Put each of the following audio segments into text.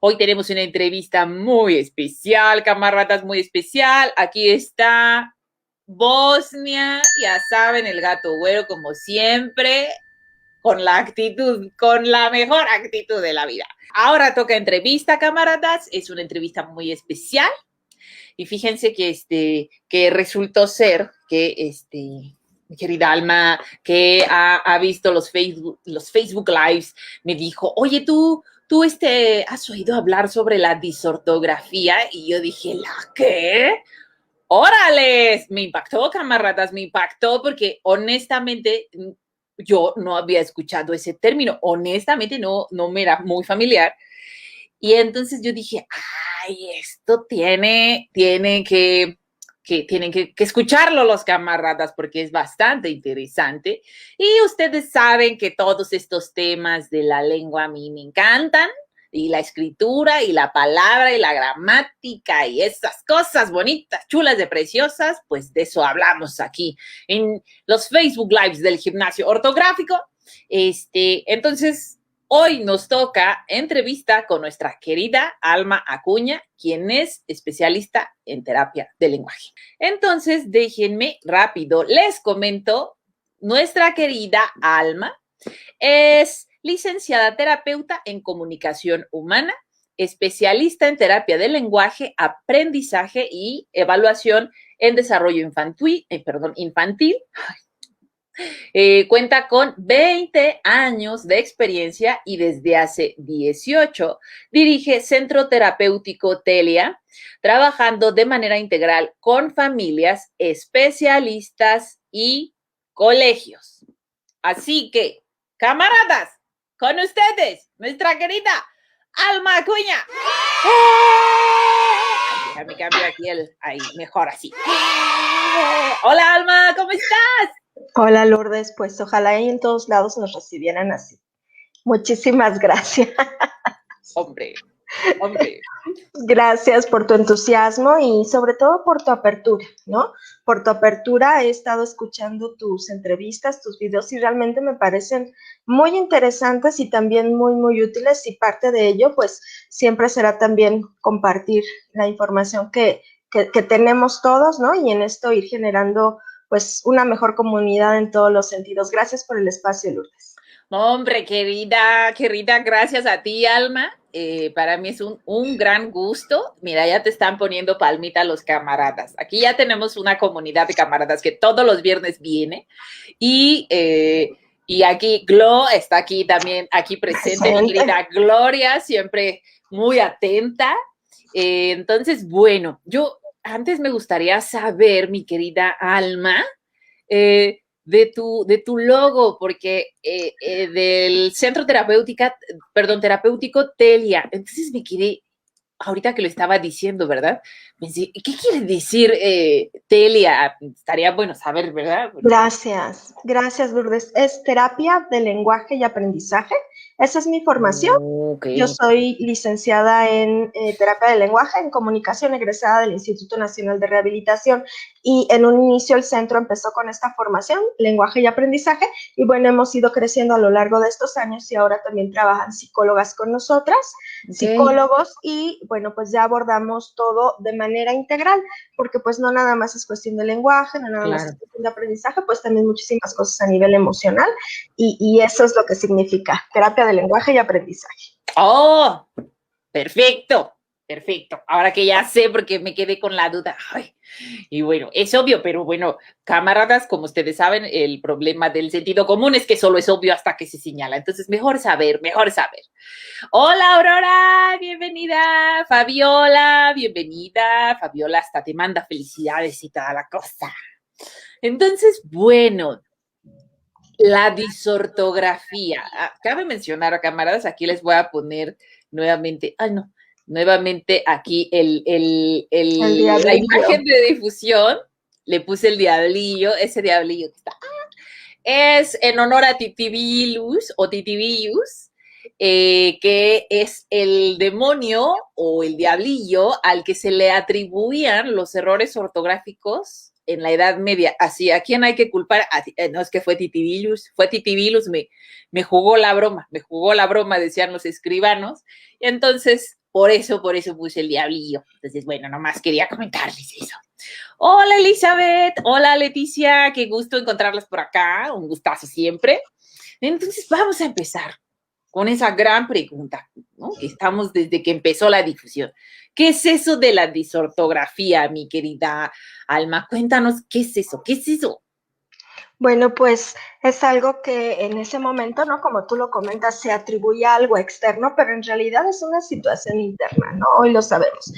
Hoy tenemos una entrevista muy especial, camaradas, muy especial. Aquí está Bosnia, ya saben, el gato güero como siempre, con la actitud, con la mejor actitud de la vida. Ahora toca entrevista, camaradas. Es una entrevista muy especial. Y fíjense que resultó ser que mi querida Alma, que ha visto los Facebook Lives, me dijo, oye, tú has oído hablar sobre la disortografía, y yo dije, ¿la qué? ¡Órale! Me impactó, camaradas, me impactó porque honestamente yo no había escuchado ese término, honestamente no me era muy familiar. Y entonces yo dije, ay, esto tienen que escucharlo los camaradas porque es bastante interesante. Y ustedes saben que todos estos temas de la lengua a mí me encantan, y la escritura y la palabra y la gramática y esas cosas bonitas, chulas de preciosas, pues de eso hablamos aquí en los Facebook Lives del Gimnasio Ortográfico. Entonces, hoy nos toca entrevista con nuestra querida Alma Acuña, quien es especialista en terapia de lenguaje. Entonces, déjenme rápido, les comento, nuestra querida Alma es licenciada terapeuta en comunicación humana, especialista en terapia de lenguaje, aprendizaje y evaluación en desarrollo infantil. Cuenta con 20 años de experiencia y desde hace 18 dirige Centro Terapéutico Telia, trabajando de manera integral con familias, especialistas y colegios. Así que, camaradas, con ustedes, nuestra querida Alma Acuña. Déjame cambiar aquí ahí, mejor así. Hola, Alma, ¿cómo estás? Hola, Lourdes, pues ojalá y en todos lados nos recibieran así. Muchísimas gracias. Hombre. Gracias por tu entusiasmo y sobre todo por tu apertura, ¿no? Por tu apertura he estado escuchando tus entrevistas, tus videos y realmente me parecen muy interesantes y también muy, muy útiles, y parte de ello pues siempre será también compartir la información que tenemos todos, ¿no? Y en esto ir generando pues una mejor comunidad en todos los sentidos. Gracias por el espacio, Lourdes. Hombre, querida, gracias a ti, Alma. Para mí es un gran gusto. Mira, ya te están poniendo palmita los camaradas. Aquí ya tenemos una comunidad de camaradas que todos los viernes viene. Y aquí Glo está aquí también, aquí presente, mi querida Gloria, siempre muy atenta. Entonces, bueno, yo antes me gustaría saber, mi querida Alma, de tu logo, porque del Centro Terapéutico Telia. Entonces me quedé, ahorita que lo estaba diciendo, ¿verdad? Pensé, ¿qué quiere decir Telia? Estaría bueno saber, ¿verdad? Porque... Gracias, Lourdes. Es terapia de lenguaje y aprendizaje. Esa es mi formación. Okay. Yo soy licenciada en terapia de lenguaje, en comunicación, egresada del Instituto Nacional de Rehabilitación, y en un inicio el centro empezó con esta formación, lenguaje y aprendizaje, y bueno, hemos ido creciendo a lo largo de estos años y ahora también trabajan psicólogas con nosotras, psicólogos, y bueno, pues ya abordamos todo de manera integral, porque pues no nada más es cuestión de lenguaje, no nada más es cuestión de aprendizaje, pues también muchísimas cosas a nivel emocional, y eso es lo que significa terapia de lenguaje y aprendizaje. ¡Oh! Perfecto. Ahora que ya sé, porque me quedé con la duda. Ay, y bueno, es obvio, pero bueno, camaradas, como ustedes saben, el problema del sentido común es que solo es obvio hasta que se señala. Entonces, mejor saber. Hola, Aurora, bienvenida. Fabiola, bienvenida. Fabiola hasta te manda felicidades y toda la cosa. Entonces, bueno, la disortografía. Cabe mencionar, camaradas, aquí les voy a poner nuevamente aquí la imagen de difusión. Le puse el diablillo, ese diablillo que está. Es en honor a Titibilus o Titibius, que es el demonio o el diablillo al que se le atribuían los errores ortográficos en la Edad Media. Así, ¿a quién hay que culpar? No, es que fue Titibilus, me jugó la broma, decían los escribanos. Y entonces, Por eso puse el diablillo. Entonces, bueno, nomás quería comentarles eso. Hola, Elizabeth. Hola, Leticia. Qué gusto encontrarlas por acá. Un gustazo siempre. Entonces, vamos a empezar con esa gran pregunta, ¿no? Que estamos desde que empezó la difusión. ¿Qué es eso de la disortografía, mi querida Alma? Cuéntanos, ¿qué es eso? ¿Qué es eso? Bueno, pues es algo que en ese momento, ¿no? Como tú lo comentas, se atribuye a algo externo, pero en realidad es una situación interna, ¿no? Hoy lo sabemos.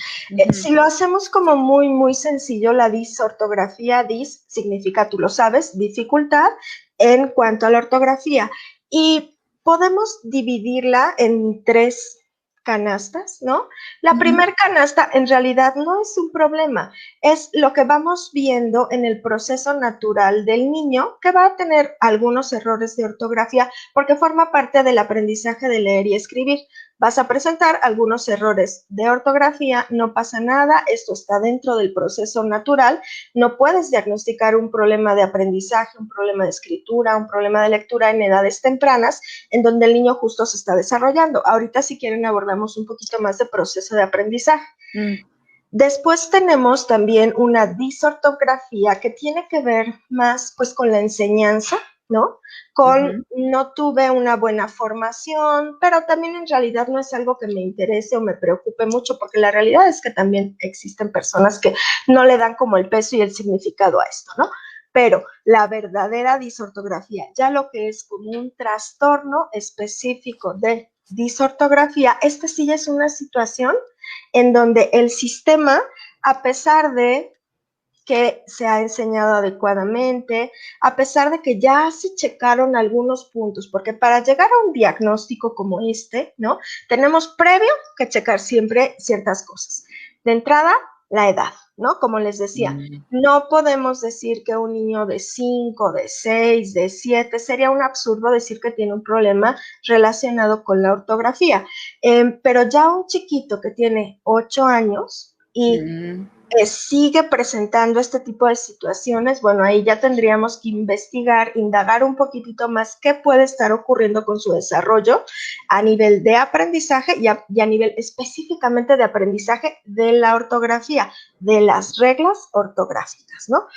Si lo hacemos como muy, muy sencillo, la disortografía, dis significa, tú lo sabes, dificultad en cuanto a la ortografía. Y podemos dividirla en tres canastas, ¿no? La primer canasta en realidad no es un problema, es lo que vamos viendo en el proceso natural del niño, que va a tener algunos errores de ortografía porque forma parte del aprendizaje de leer y escribir. Vas a presentar algunos errores de ortografía, no pasa nada, esto está dentro del proceso natural, no puedes diagnosticar un problema de aprendizaje, un problema de escritura, un problema de lectura en edades tempranas, en donde el niño justo se está desarrollando. Ahorita, si quieren, abordamos un poquito más de proceso de aprendizaje. Después tenemos también una disortografía que tiene que ver más pues con la enseñanza, ¿no? Con no tuve una buena formación, pero también en realidad no es algo que me interese o me preocupe mucho, porque la realidad es que también existen personas que no le dan como el peso y el significado a esto, ¿no? Pero la verdadera disortografía, ya lo que es como un trastorno específico de disortografía, esta sí es una situación en donde el sistema, a pesar de que se ha enseñado adecuadamente, a pesar de que ya se checaron algunos puntos, porque para llegar a un diagnóstico como este, ¿no? Tenemos previo que checar siempre ciertas cosas. De entrada, la edad, ¿no? Como les decía, no podemos decir que un niño de 5, de 6, de 7, sería un absurdo decir que tiene un problema relacionado con la ortografía. Pero ya un chiquito que tiene 8 años y sigue presentando este tipo de situaciones, bueno, ahí ya tendríamos que investigar, indagar un poquitito más qué puede estar ocurriendo con su desarrollo a nivel de aprendizaje y a nivel específicamente de aprendizaje de la ortografía, de las reglas ortográficas, ¿no?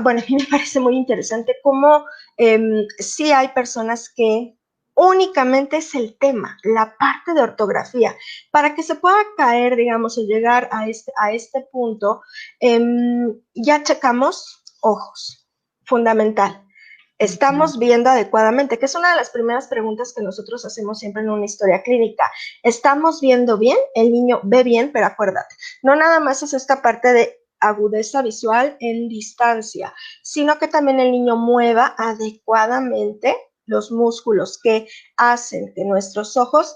Bueno, a mí me parece muy interesante cómo sí hay personas que únicamente es el tema, la parte de ortografía. Para que se pueda caer, digamos, o llegar a este punto, ya checamos ojos, fundamental. Estamos viendo adecuadamente, que es una de las primeras preguntas que nosotros hacemos siempre en una historia clínica. ¿Estamos viendo bien? El niño ve bien, pero acuérdate, no nada más es esta parte de agudeza visual en distancia, sino que también el niño mueva adecuadamente los músculos que hacen que nuestros ojos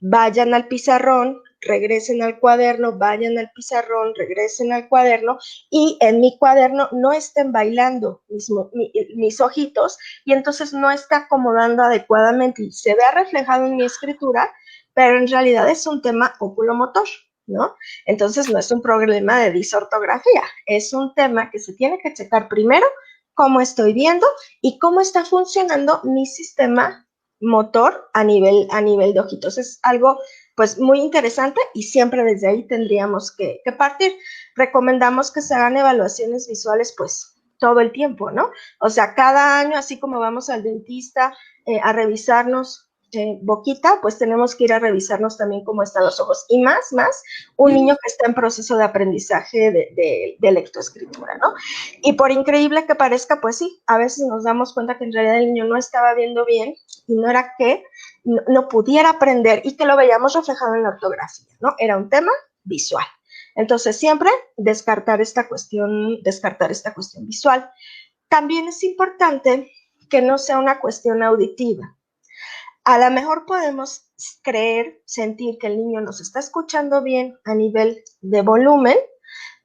vayan al pizarrón, regresen al cuaderno, vayan al pizarrón, regresen al cuaderno y en mi cuaderno no estén bailando mis ojitos y entonces no está acomodando adecuadamente y se vea reflejado en mi escritura, pero en realidad es un tema oculomotor, ¿no? Entonces no es un problema de disortografía, es un tema que se tiene que checar primero cómo estoy viendo y cómo está funcionando mi sistema motor a nivel de ojitos. Es algo pues muy interesante y siempre desde ahí tendríamos que partir. Recomendamos que se hagan evaluaciones visuales pues todo el tiempo, ¿no? O sea, cada año, así como vamos al dentista a revisarnos boquita, pues tenemos que ir a revisarnos también cómo están los ojos. Y más, un niño que está en proceso de aprendizaje de lectoescritura, ¿no? Y por increíble que parezca, pues sí, a veces nos damos cuenta que en realidad el niño no estaba viendo bien y no era que no pudiera aprender y que lo veíamos reflejado en la ortografía, ¿no? Era un tema visual. Entonces, siempre descartar esta cuestión visual. También es importante que no sea una cuestión auditiva. A lo mejor podemos creer, sentir que el niño nos está escuchando bien a nivel de volumen,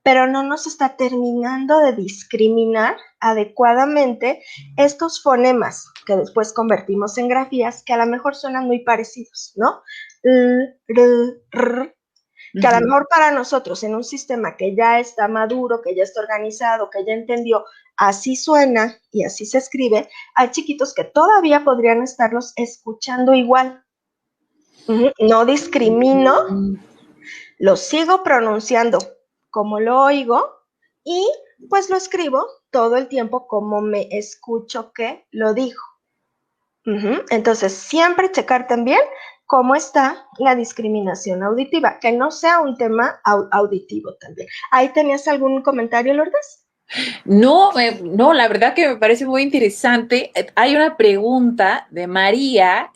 pero no nos está terminando de discriminar adecuadamente estos fonemas que después convertimos en grafías que a lo mejor suenan muy parecidos, ¿no? Que a lo mejor para nosotros en un sistema que ya está maduro, que ya está organizado, que ya entendió, así suena y así se escribe, hay chiquitos que todavía podrían estarlos escuchando igual. No discrimino, Mm. lo sigo pronunciando como lo oigo y pues lo escribo todo el tiempo como me escucho que lo dijo. Entonces, siempre checar también cómo está la discriminación auditiva, que no sea un tema auditivo también. ¿Ahí tenías algún comentario, Lourdes? No, no, la verdad que me parece muy interesante. Hay una pregunta de María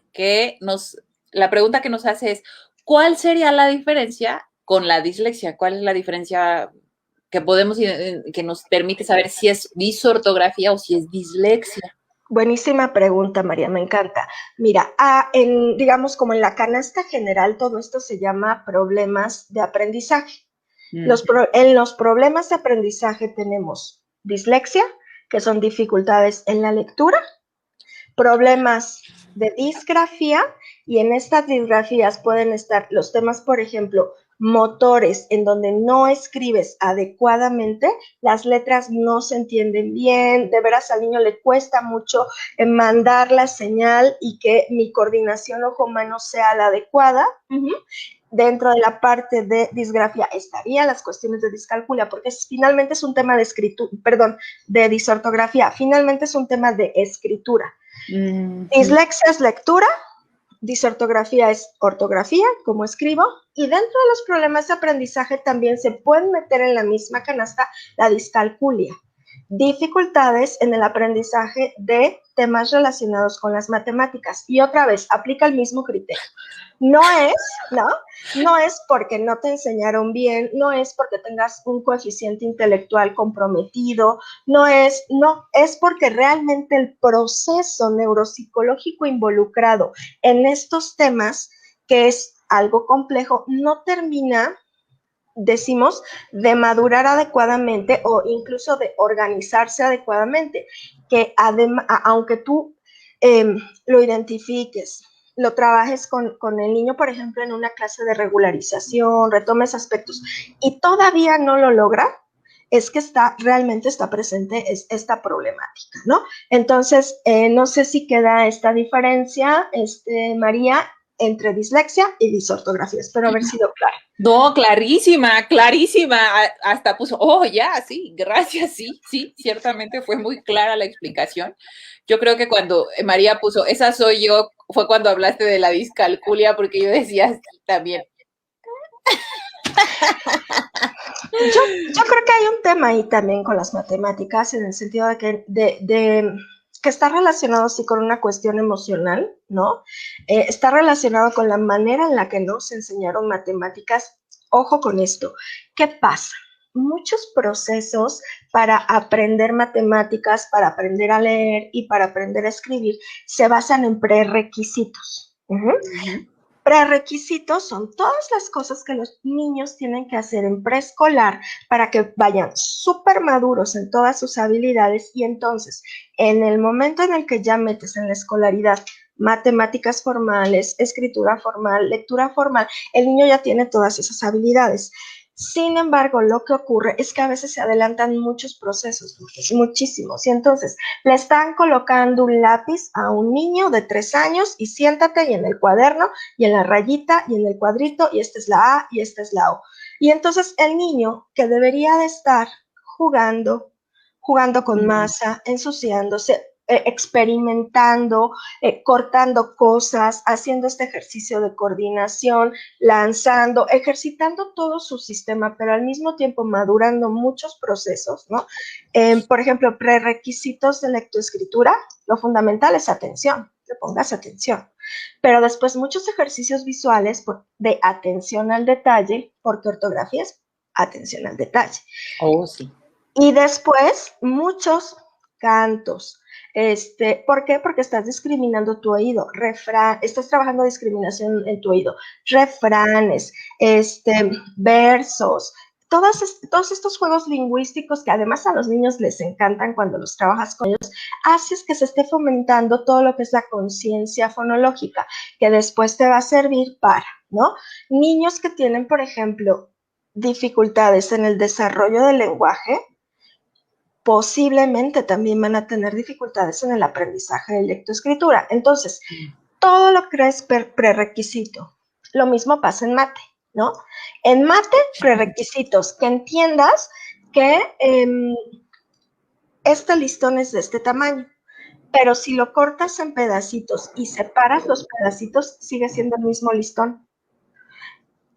la pregunta que nos hace es, ¿cuál sería la diferencia con la dislexia? ¿Cuál es la diferencia que que nos permite saber si es disortografía o si es dislexia? Buenísima pregunta, María, me encanta. Mira, digamos como en la canasta general, todo esto se llama problemas de aprendizaje. En los problemas de aprendizaje tenemos dislexia, que son dificultades en la lectura, problemas de disgrafía, y en estas disgrafías pueden estar los temas, por ejemplo, motores, en donde no escribes adecuadamente, las letras no se entienden bien, de veras al niño le cuesta mucho mandar la señal y que mi coordinación ojo-mano sea la adecuada. Dentro de la parte de disgrafía estarían las cuestiones de discalculia, porque finalmente es un tema de escritura, perdón, de disortografía, finalmente es un tema de escritura. Dislexia es lectura, disortografía es ortografía, como escribo, y dentro de los problemas de aprendizaje también se pueden meter en la misma canasta la discalculia, dificultades en el aprendizaje de temas relacionados con las matemáticas. Y otra vez, aplica el mismo criterio. No es porque no te enseñaron bien, no es porque tengas un coeficiente intelectual comprometido, es porque realmente el proceso neuropsicológico involucrado en estos temas, que es algo complejo, no termina, decimos, de madurar adecuadamente o incluso de organizarse adecuadamente, que aunque tú lo identifiques, lo trabajes con el niño, por ejemplo, en una clase de regularización, retomes aspectos y todavía no lo logra, es que realmente está presente esta problemática, ¿no? Entonces, no sé si queda esta diferencia, María, entre dislexia y disortografía. Espero haber sido clara. No, clarísima, clarísima. Hasta puso, oh, ya, sí, gracias, sí, sí, ciertamente fue muy clara la explicación. Yo creo que cuando María puso, esa soy yo, fue cuando hablaste de la discalculia, porque yo decía también. Yo creo que hay un tema ahí también con las matemáticas, en el sentido de que está relacionado sí con una cuestión emocional, ¿no? Está relacionado con la manera en la que nos enseñaron matemáticas. Ojo con esto, ¿qué pasa? Muchos procesos para aprender matemáticas, para aprender a leer y para aprender a escribir se basan en prerequisitos. Prerequisitos son todas las cosas que los niños tienen que hacer en preescolar para que vayan súper maduros en todas sus habilidades, y entonces en el momento en el que ya metes en la escolaridad matemáticas formales, escritura formal, lectura formal, el niño ya tiene todas esas habilidades. Sin embargo, lo que ocurre es que a veces se adelantan muchos procesos, muchísimos, y entonces le están colocando un lápiz a un niño de 3 años y siéntate, y en el cuaderno y en la rayita y en el cuadrito, y esta es la A y esta es la O. Y entonces el niño, que debería de estar jugando con masa, ensuciándose, experimentando, cortando cosas, haciendo este ejercicio de coordinación, lanzando, ejercitando todo su sistema, pero al mismo tiempo madurando muchos procesos, ¿no? Por ejemplo, prerequisitos de lectoescritura, lo fundamental es atención, que pongas atención. Pero después muchos ejercicios visuales de atención al detalle, porque ortografía es atención al detalle. Oh, sí. Y después muchos cantos. ¿Por qué? Porque estás discriminando tu oído. Estás trabajando discriminación en tu oído. Refranes, versos, todos estos juegos lingüísticos que además a los niños les encantan cuando los trabajas con ellos, haces que se esté fomentando todo lo que es la conciencia fonológica, que después te va a servir para, ¿no? Niños que tienen, por ejemplo, dificultades en el desarrollo del lenguaje, posiblemente también van a tener dificultades en el aprendizaje de lectoescritura. Entonces, todo lo que es prerequisito Lo mismo pasa en mate, ¿no? En mate, prerequisitos, que entiendas que este listón es de este tamaño, pero si lo cortas en pedacitos y separas los pedacitos, sigue siendo el mismo listón.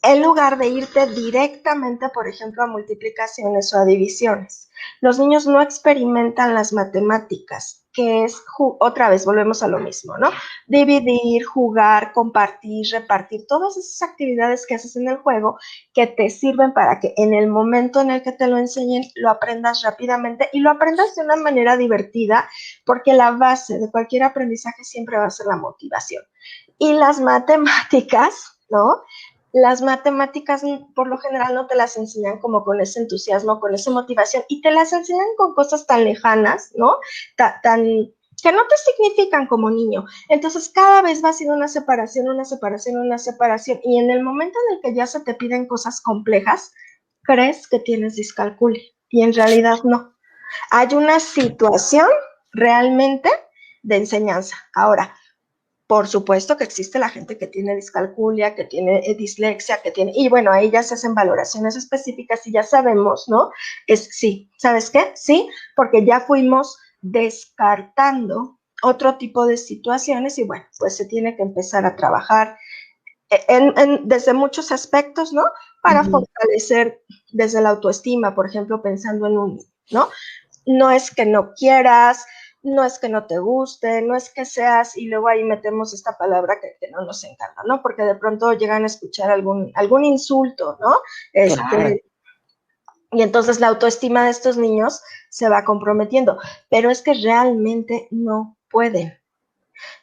En lugar de irte directamente, por ejemplo, a multiplicaciones o a divisiones. Los niños no experimentan las matemáticas, que es, otra vez, volvemos a lo mismo, ¿no? Dividir, jugar, compartir, repartir, todas esas actividades que haces en el juego que te sirven para que en el momento en el que te lo enseñen, lo aprendas rápidamente y lo aprendas de una manera divertida, porque la base de cualquier aprendizaje siempre va a ser la motivación. Y las matemáticas, ¿no? Las matemáticas por lo general no te las enseñan como con ese entusiasmo, con esa motivación, y te las enseñan con cosas tan lejanas, ¿no? Tan que no te significan como niño. Entonces cada vez va siendo una separación, una separación, una separación, y en el momento en el que ya se te piden cosas complejas, crees que tienes discalculia, y en realidad no. Hay una situación realmente de enseñanza. Ahora, por supuesto que existe la gente que tiene discalculia, que tiene dislexia, que tiene, y bueno, ahí ya se hacen valoraciones específicas y ya sabemos, ¿no? Es sí, ¿sabes qué? Sí, porque ya fuimos descartando otro tipo de situaciones y bueno, pues se tiene que empezar a trabajar desde muchos aspectos, ¿no? Para fortalecer desde la autoestima, por ejemplo, pensando en un, ¿no? No es que no quieras, no es que no te guste, no es que seas, y luego ahí metemos esta palabra que no nos encanta, ¿no? Porque de pronto llegan a escuchar algún insulto, ¿no? Claro. Y entonces la autoestima de estos niños se va comprometiendo, pero es que realmente no pueden.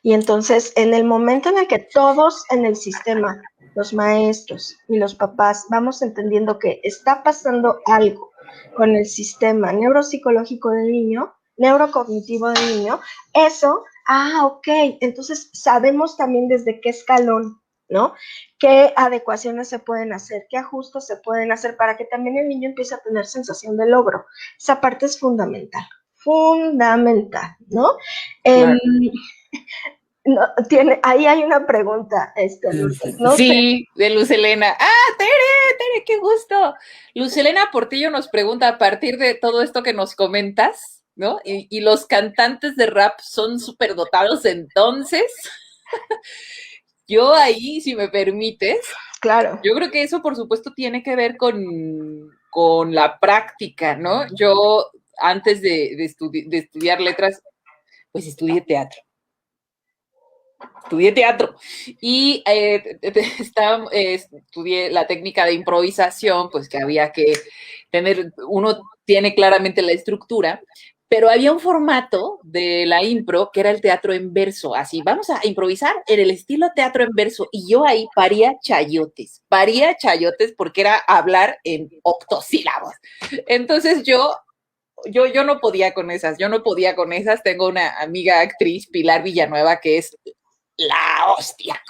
Y entonces, en el momento en el que todos en el sistema, los maestros y los papás, vamos entendiendo que está pasando algo con el sistema neuropsicológico del niño, neurocognitivo del niño, eso, ok, entonces sabemos también desde qué escalón, ¿no? ¿Qué adecuaciones se pueden hacer? ¿Qué ajustes se pueden hacer para que también el niño empiece a tener sensación de logro? Esa parte es fundamental, ¿no? Claro. No, ahí hay una pregunta, Lourdes, no sé. Sí, de Luz Helena. Ah, Tere, qué gusto. Luz Helena Portillo nos pregunta a partir de todo esto que nos comentas, ¿no? Y los cantantes de rap son superdotados, entonces, yo ahí, si me permites, Claro. yo creo que eso, por supuesto, tiene que ver con la práctica, ¿no? Yo, antes de estudiar letras, pues estudié teatro y estudié la técnica de improvisación, pues que había que tener, uno tiene claramente la estructura, pero había un formato de la impro que era el teatro en verso, así, vamos a improvisar en el estilo teatro en verso, y yo ahí paría chayotes porque era hablar en octosílabos. Entonces yo no podía con esas, tengo una amiga actriz, Pilar Villanueva, que es la hostia,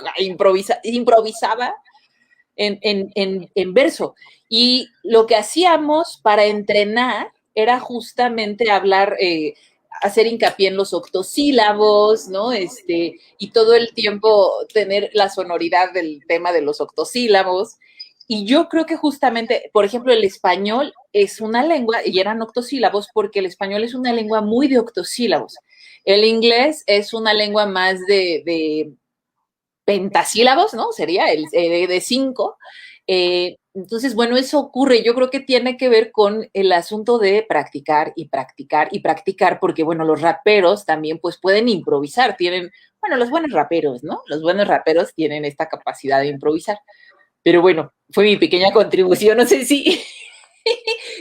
improvisaba en verso. Y lo que hacíamos para entrenar era justamente hablar, hacer hincapié en los octosílabos, ¿no? Y todo el tiempo tener la sonoridad del tema de los octosílabos. Y yo creo que justamente, por ejemplo, el español es una lengua, y eran octosílabos, porque el español es una lengua muy de octosílabos. El inglés es una lengua más de pentasílabos, ¿no? Sería de 5. Entonces, bueno, eso ocurre. Yo creo que tiene que ver con el asunto de practicar y practicar y practicar, porque, bueno, los raperos también, pues, pueden improvisar. Tienen, bueno, los buenos raperos, ¿no? Los buenos raperos tienen esta capacidad de improvisar. Pero bueno, fue mi pequeña contribución. No sé si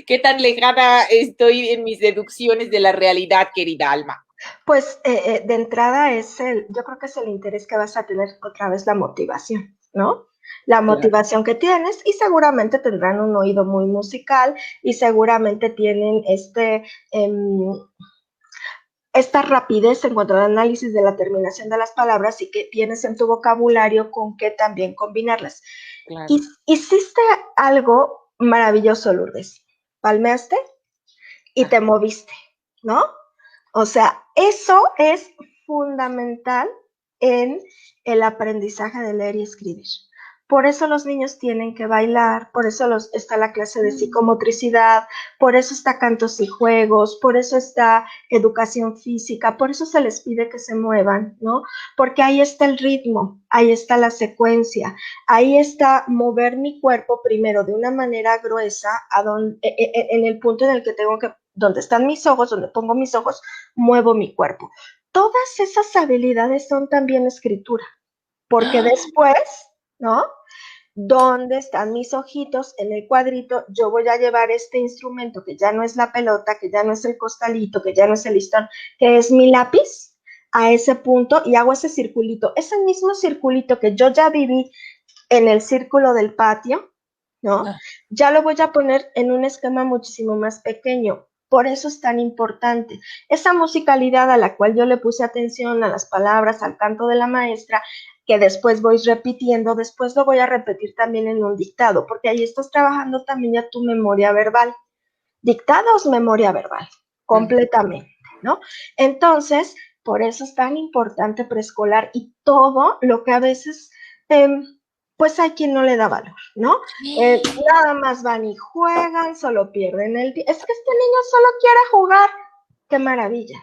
qué tan lejana estoy en mis deducciones de la realidad, querida Alma. Pues de entrada yo creo que es el interés que vas a tener otra vez la motivación, ¿no? La Claro. motivación que tienes y seguramente tendrán un oído muy musical y seguramente tienen esta rapidez en cuanto al análisis de la terminación de las palabras y que tienes en tu vocabulario con qué también combinarlas. Claro. Hiciste algo maravilloso, Lourdes. Palmeaste y te moviste, ¿no? O sea, eso es fundamental en el aprendizaje de leer y escribir, Por eso los niños tienen que bailar, por eso está la clase de psicomotricidad, por eso está cantos y juegos, por eso está educación física, por eso se les pide que se muevan, ¿no? Porque ahí está el ritmo, ahí está la secuencia, ahí está mover mi cuerpo primero de una manera gruesa en el punto en el que donde están mis ojos, donde pongo mis ojos, muevo mi cuerpo. Todas esas habilidades son también escritura, porque después, ¿no? ¿Dónde están mis ojitos? En el cuadrito yo voy a llevar este instrumento que ya no es la pelota, que ya no es el costalito, que ya no es el listón, que es mi lápiz, a ese punto y hago ese circulito. Ese mismo circulito que yo ya viví en el círculo del patio, ¿no? Ya lo voy a poner en un esquema muchísimo más pequeño. Por eso es tan importante. Esa musicalidad a la cual yo le puse atención, a las palabras, al canto de la maestra, que después voy repitiendo, después lo voy a repetir también en un dictado, porque ahí estás trabajando también ya tu memoria verbal. Dictados, memoria verbal, completamente, ¿no? Entonces, por eso es tan importante preescolar y todo lo que a veces, pues hay quien no le da valor, ¿no? Nada más van y juegan, solo pierden el tiempo. Es que este niño solo quiere jugar. ¡Qué maravilla!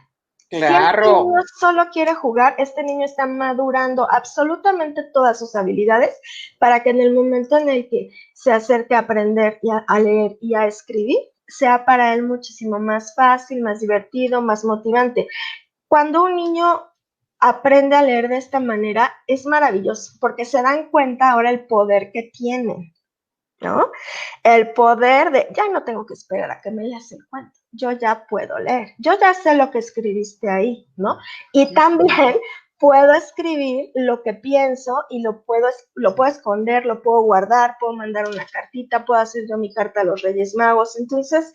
Claro. Si el niño solo quiere jugar, este niño está madurando absolutamente todas sus habilidades para que en el momento en el que se acerque a aprender y a leer y a escribir, sea para él muchísimo más fácil, más divertido, más motivante. Cuando un niño aprende a leer de esta manera, es maravilloso, porque se dan cuenta ahora el poder que tienen, ¿no? El poder de, ya no tengo que esperar a que me leas el cuento, yo ya puedo leer, yo ya sé lo que escribiste ahí, ¿no? Y también puedo escribir lo que pienso y lo puedo esconder, lo puedo guardar, puedo mandar una cartita, puedo hacer yo mi carta a los Reyes Magos. Entonces,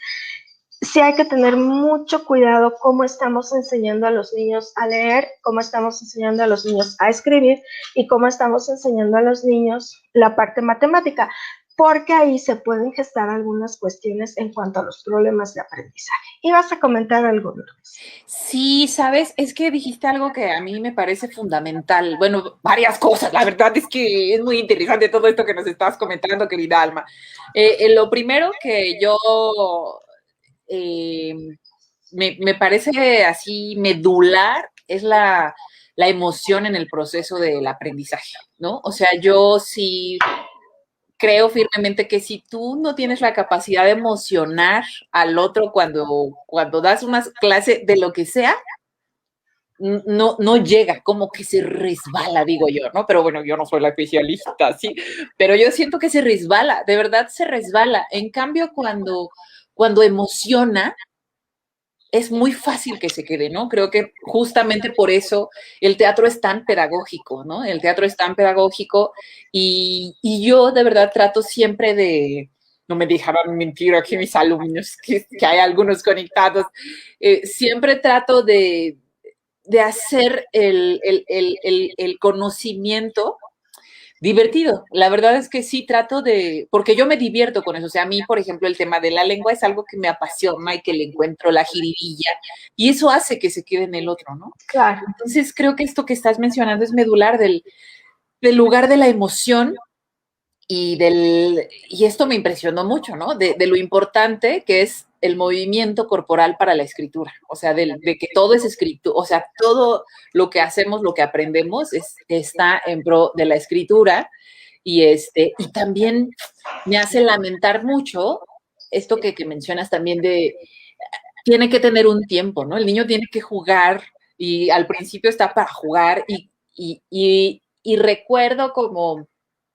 sí hay que tener mucho cuidado cómo estamos enseñando a los niños a leer, cómo estamos enseñando a los niños a escribir y cómo estamos enseñando a los niños la parte matemática, porque ahí se pueden gestar algunas cuestiones en cuanto a los problemas de aprendizaje. ¿Y vas a comentar algo, Lourdes? Sí, sabes, es que dijiste algo que a mí me parece fundamental. Bueno, varias cosas. La verdad es que es muy interesante todo esto que nos estás comentando, querida Alma. Lo primero que yo me parece así medular es la emoción en el proceso del aprendizaje, ¿no? O sea, yo sí creo firmemente que si tú no tienes la capacidad de emocionar al otro cuando das una clase de lo que sea, no llega, como que se resbala, digo yo, ¿no? Pero bueno, yo no soy la especialista, sí, pero yo siento que se resbala, de verdad se resbala. En cambio, cuando emociona, es muy fácil que se quede, ¿no? Creo que justamente por eso el teatro es tan pedagógico, ¿no? El teatro es tan pedagógico y yo de verdad trato siempre de, no me dejaban mentir aquí mis alumnos, que hay algunos conectados, siempre trato de hacer el conocimiento divertido. La verdad es que sí trato porque yo me divierto con eso. O sea, a mí, por ejemplo, el tema de la lengua es algo que me apasiona y que le encuentro la jiribilla y eso hace que se quede en el otro, ¿no? Claro. Entonces creo que esto que estás mencionando es medular del lugar de la emoción y esto me impresionó mucho, ¿no? De lo importante que es el movimiento corporal para la escritura, o sea, de que todo es escrito, o sea, todo lo que hacemos, lo que aprendemos está en pro de la escritura y también me hace lamentar mucho esto que mencionas también tiene que tener un tiempo, ¿no? El niño tiene que jugar y al principio está para jugar y recuerdo como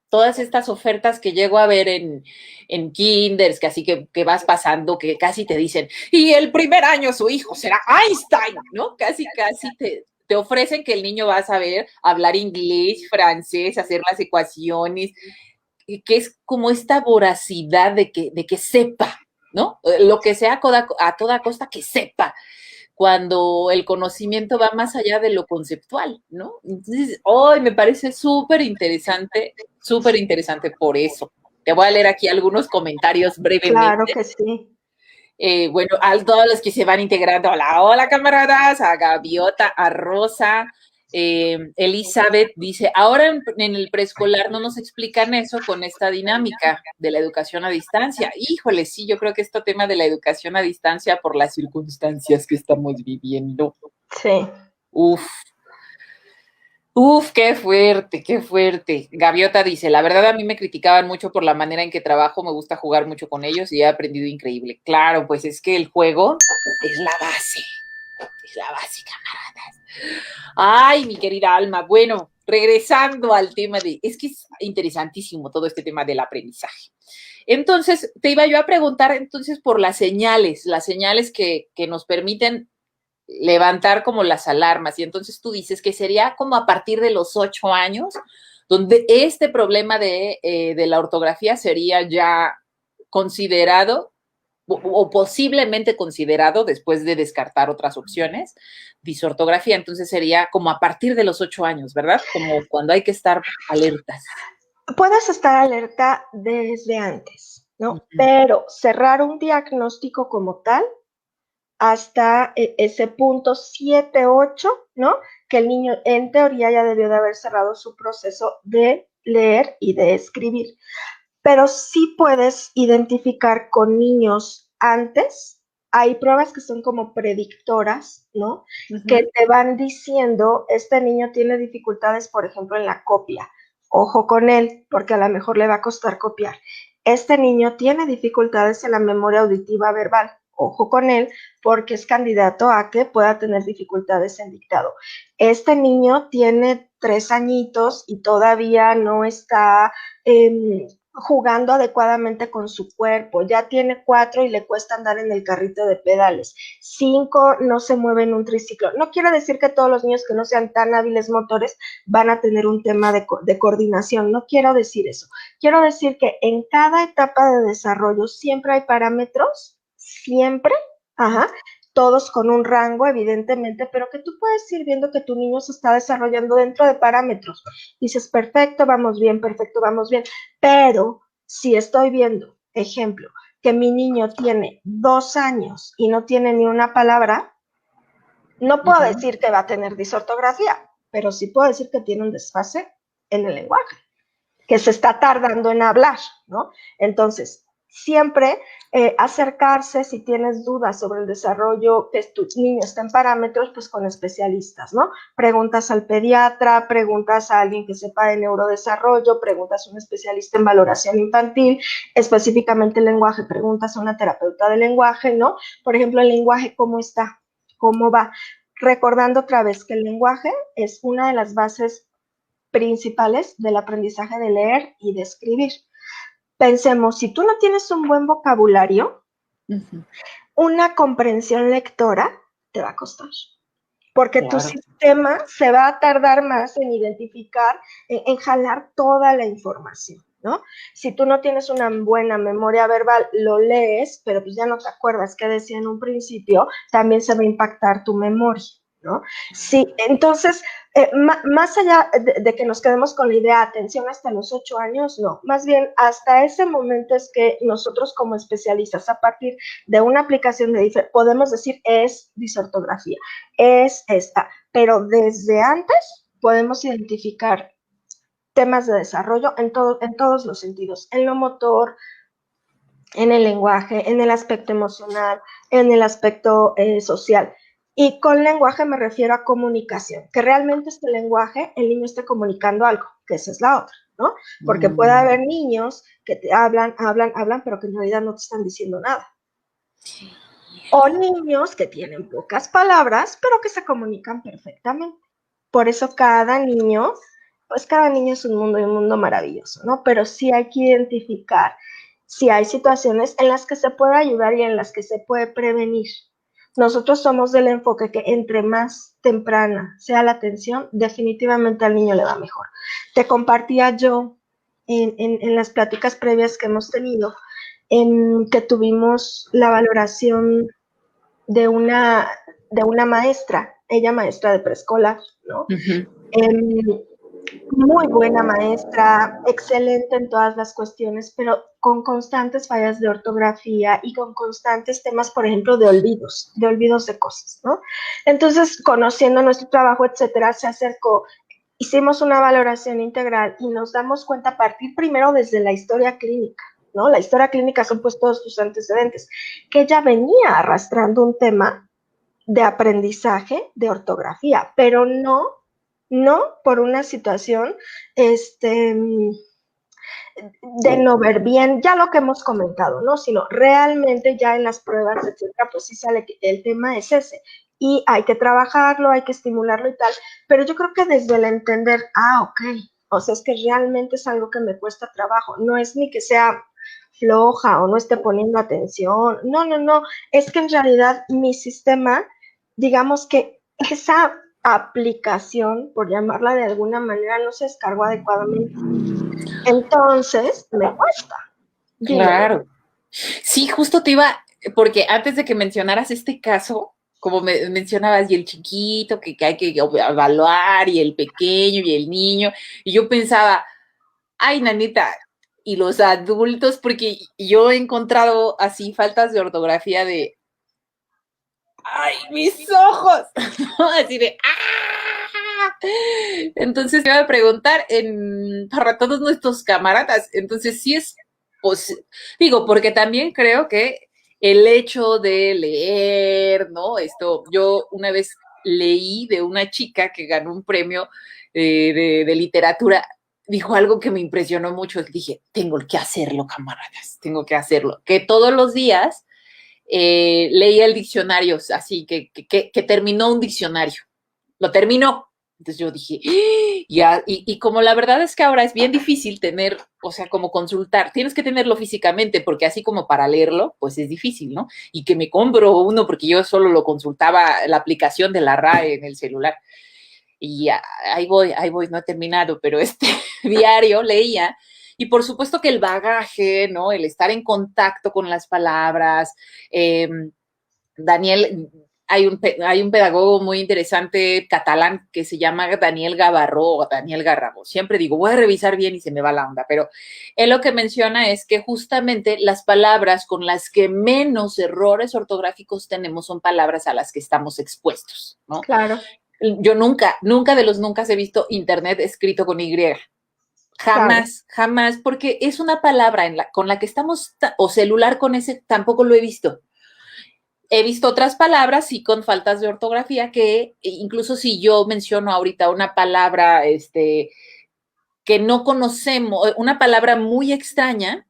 todas estas ofertas que llego a ver en kinders, que así que vas pasando, que casi te dicen, y el primer año su hijo será Einstein, ¿no? Casi te ofrecen que el niño va a saber hablar inglés, francés, hacer las ecuaciones, que es como esta voracidad de que sepa, ¿no? Lo que sea a toda costa que sepa cuando el conocimiento va más allá de lo conceptual, ¿no? Entonces, hoy me parece súper interesante por eso. Te voy a leer aquí algunos comentarios brevemente. Claro que sí. Bueno, a todos los que se van integrando, hola, hola camaradas, a Gaviota, a Rosa, Elizabeth dice, ahora en el preescolar no nos explican eso con esta dinámica de la educación a distancia. Híjole, sí, yo creo que este tema de la educación a distancia por las circunstancias que estamos viviendo. Sí. Uf, qué fuerte, qué fuerte. Gaviota dice, la verdad a mí me criticaban mucho por la manera en que trabajo, me gusta jugar mucho con ellos y he aprendido increíble. Claro, pues es que el juego es la base, camaradas. Ay, mi querida Alma, bueno, regresando al tema es que es interesantísimo todo este tema del aprendizaje. Entonces, te iba yo a preguntar entonces por las señales que nos permiten levantar como las alarmas. Y entonces tú dices que sería como a partir de los 8 años, donde este problema de la ortografía sería ya considerado o posiblemente considerado, después de descartar otras opciones, disortografía. Entonces sería como a partir de los 8 años, ¿verdad? Como cuando hay que estar alertas. Puedes estar alerta desde antes, ¿no? Pero cerrar un diagnóstico como tal hasta ese punto 7, 8, ¿no? Que el niño en teoría ya debió de haber cerrado su proceso de leer y de escribir. Pero sí puedes identificar con niños antes. Hay pruebas que son como predictoras, ¿no? Que te van diciendo, este niño tiene dificultades, por ejemplo, en la copia. Ojo con él, porque a lo mejor le va a costar copiar. Este niño tiene dificultades en la memoria auditiva verbal. Ojo con él, porque es candidato a que pueda tener dificultades en dictado. Este niño tiene 3 añitos y todavía no está jugando adecuadamente con su cuerpo, ya tiene 4 y le cuesta andar en el carrito de pedales, 5 no se mueve en un triciclo. No quiero decir que todos los niños que no sean tan hábiles motores van a tener un tema de coordinación, no quiero decir eso. Quiero decir que en cada etapa de desarrollo siempre hay parámetros, siempre, todos con un rango, evidentemente, pero que tú puedes ir viendo que tu niño se está desarrollando dentro de parámetros. Dices, perfecto, vamos bien, pero si estoy viendo, ejemplo, que mi niño tiene 2 años y no tiene ni una palabra, no puedo decir que va a tener disortografía, pero sí puedo decir que tiene un desfase en el lenguaje, que se está tardando en hablar, ¿no? Entonces, siempre acercarse si tienes dudas sobre el desarrollo, que tu niño está en parámetros, pues con especialistas, ¿no? Preguntas al pediatra, preguntas a alguien que sepa de neurodesarrollo, preguntas a un especialista en valoración infantil, específicamente el lenguaje, preguntas a una terapeuta de lenguaje, ¿no? Por ejemplo, el lenguaje, ¿cómo está? ¿Cómo va? Recordando otra vez que el lenguaje es una de las bases principales del aprendizaje de leer y de escribir. Pensemos, si tú no tienes un buen vocabulario, una comprensión lectora te va a costar, porque tu sistema se va a tardar más en identificar, en jalar toda la información, ¿no? Si tú no tienes una buena memoria verbal, lo lees, pero pues ya no te acuerdas qué decía en un principio, también se va a impactar tu memoria, ¿no? Sí, entonces, más allá de que nos quedemos con la idea, atención hasta los 8 años, no, más bien hasta ese momento es que nosotros como especialistas, a partir de una aplicación de podemos decir es disortografía, es esta, pero desde antes podemos identificar temas de desarrollo en todos los sentidos, en lo motor, en el lenguaje, en el aspecto emocional, en el aspecto social. Y con lenguaje me refiero a comunicación, que realmente este lenguaje, el niño esté comunicando algo, que esa es la otra, ¿no? Porque puede haber niños que te hablan, pero que en realidad no te están diciendo nada. O niños que tienen pocas palabras, pero que se comunican perfectamente. Por eso cada niño es un mundo y un mundo maravilloso, ¿no? Pero sí hay que identificar si hay situaciones en las que se puede ayudar y en las que se puede prevenir. Nosotros somos del enfoque que entre más temprana sea la atención, definitivamente al niño le va mejor. Te compartía yo en las pláticas previas que hemos tenido, en que tuvimos la valoración de una maestra, ella maestra de preescolar, ¿no? Muy buena maestra, excelente en todas las cuestiones, pero con constantes fallas de ortografía y con constantes temas, por ejemplo, de olvidos de cosas, ¿no? Entonces, conociendo nuestro trabajo, etcétera, se acercó, hicimos una valoración integral y nos damos cuenta a partir primero desde la historia clínica, ¿no? La historia clínica son pues todos sus antecedentes, que ella venía arrastrando un tema de aprendizaje de ortografía, pero no por una situación de no ver bien ya lo que hemos comentado, ¿no? Sino realmente ya en las pruebas, etcétera, pues sí sale que el tema es ese. Y hay que trabajarlo, hay que estimularlo y tal, pero yo creo que desde el entender, ok, o sea, es que realmente es algo que me cuesta trabajo, no es ni que sea floja o no esté poniendo atención, no, es que en realidad mi sistema, digamos que esa aplicación, por llamarla de alguna manera, no se descargó adecuadamente. Entonces, me cuesta. Dime. Claro. Sí, justo te iba, porque antes de que mencionaras este caso, como mencionabas, y el chiquito que hay que evaluar, y el pequeño, y el niño, y yo pensaba, ay, nanita, y los adultos, porque yo he encontrado así faltas de ortografía de, ay, mis ojos, así de, ¡ah! Entonces te iba a preguntar para todos nuestros camaradas, entonces sí es, pues, digo, porque también creo que el hecho de leer, ¿no? Esto, yo una vez leí de una chica que ganó un premio de literatura, dijo algo que me impresionó mucho, dije, tengo que hacerlo, camaradas, tengo que hacerlo, que todos los días leía el diccionario, así que terminó un diccionario, lo terminó. Entonces yo dije, ya, y como la verdad es que ahora es bien difícil tener, o sea, como consultar, tienes que tenerlo físicamente, porque así como para leerlo, pues es difícil, ¿no? Y que me compro uno, porque yo solo lo consultaba la aplicación de la RAE en el celular. Y ahí voy, no he terminado, pero diario leía. Y por supuesto que el bagaje, ¿no? El estar en contacto con las palabras, eh, Daniel, hay un pedagogo muy interesante catalán que se llama Daniel Gavarró o Daniel Garrabo. Siempre digo, voy a revisar bien y se me va la onda, pero él lo que menciona es que justamente las palabras con las que menos errores ortográficos tenemos son palabras a las que estamos expuestos, ¿no? Claro, Yo nunca de los nunca he visto internet escrito con Y. claro. Jamás, jamás, porque es una palabra con la que estamos, o celular con ese, tampoco lo he visto. He visto otras palabras, sí, con faltas de ortografía, que incluso si yo menciono ahorita una palabra que no conocemos, una palabra muy extraña,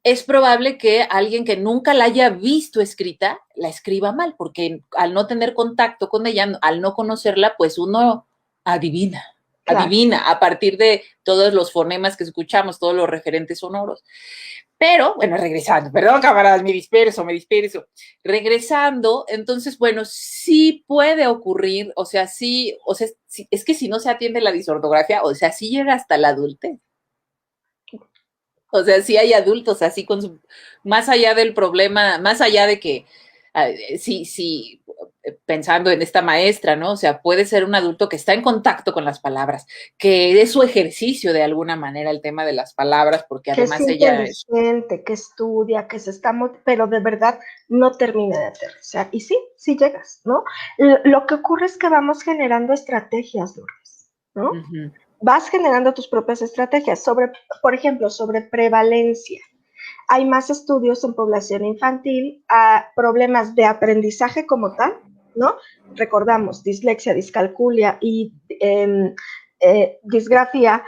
es probable que alguien que nunca la haya visto escrita la escriba mal, porque al no tener contacto con ella, al no conocerla, pues uno adivina, Claro. adivina a partir de todos los fonemas que escuchamos, todos los referentes sonoros. Pero, bueno, regresando, perdón, camaradas, me disperso. Regresando, entonces, bueno, sí puede ocurrir, o sea, sí, o sea, sí, es que si no se atiende la disortografía, o sea, sí llega hasta la adultez. O sea, sí hay adultos así con su, más allá del problema, más allá de que, sí, pensando en esta maestra, ¿no? O sea, puede ser un adulto que está en contacto con las palabras, que es su ejercicio de alguna manera el tema de las palabras, porque Que es además ella es, inteligente, que estudia, que se está, pero de verdad no termina de aterrizar. Y sí, sí llegas, ¿no? Lo que ocurre es que vamos generando estrategias, Lourdes, ¿no? uh-huh, Vas generando tus propias estrategias sobre, por ejemplo, sobre prevalencia. Hay más estudios en población infantil a problemas de aprendizaje como tal, ¿no? Recordamos, dislexia, discalculia y disgrafía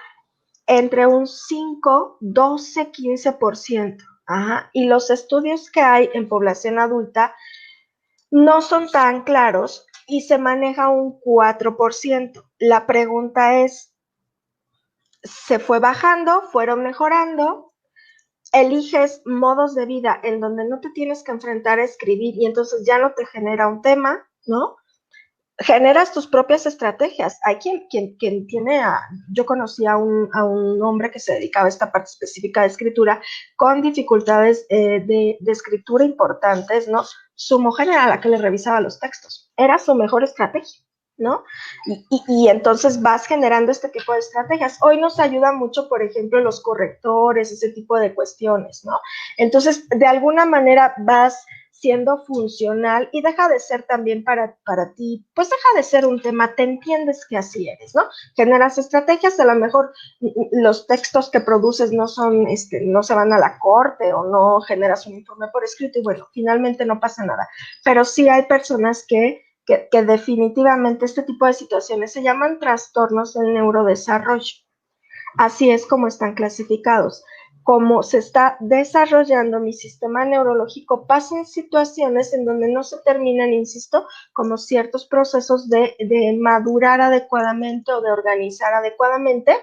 entre un 5, 12, 15%. Ajá. Y los estudios que hay en población adulta no son tan claros y se maneja un 4%. La pregunta es, ¿se fue bajando? ¿Fueron mejorando? Eliges modos de vida en donde no te tienes que enfrentar a escribir y entonces ya no te genera un tema, ¿no? Generas tus propias estrategias. Hay quien tiene yo conocí a un hombre que se dedicaba a esta parte específica de escritura con dificultades de escritura importantes, ¿no? Su mujer era la que le revisaba los textos. Era su mejor estrategia. ¿no? Y entonces vas generando este tipo de estrategias. Hoy nos ayuda mucho, por ejemplo, los correctores, ese tipo de cuestiones, ¿no? Entonces, de alguna manera vas siendo funcional y deja de ser también para ti, pues deja de ser un tema, te entiendes que así eres, ¿no? Generas estrategias, a lo mejor los textos que produces no son, no se van a la corte o no generas un informe por escrito y bueno, finalmente no pasa nada. Pero sí hay personas que definitivamente este tipo de situaciones se llaman trastornos del neurodesarrollo. Así es como están clasificados. Como se está desarrollando mi sistema neurológico, pasan situaciones en donde no se terminan, insisto, como ciertos procesos de madurar adecuadamente o de organizar adecuadamente,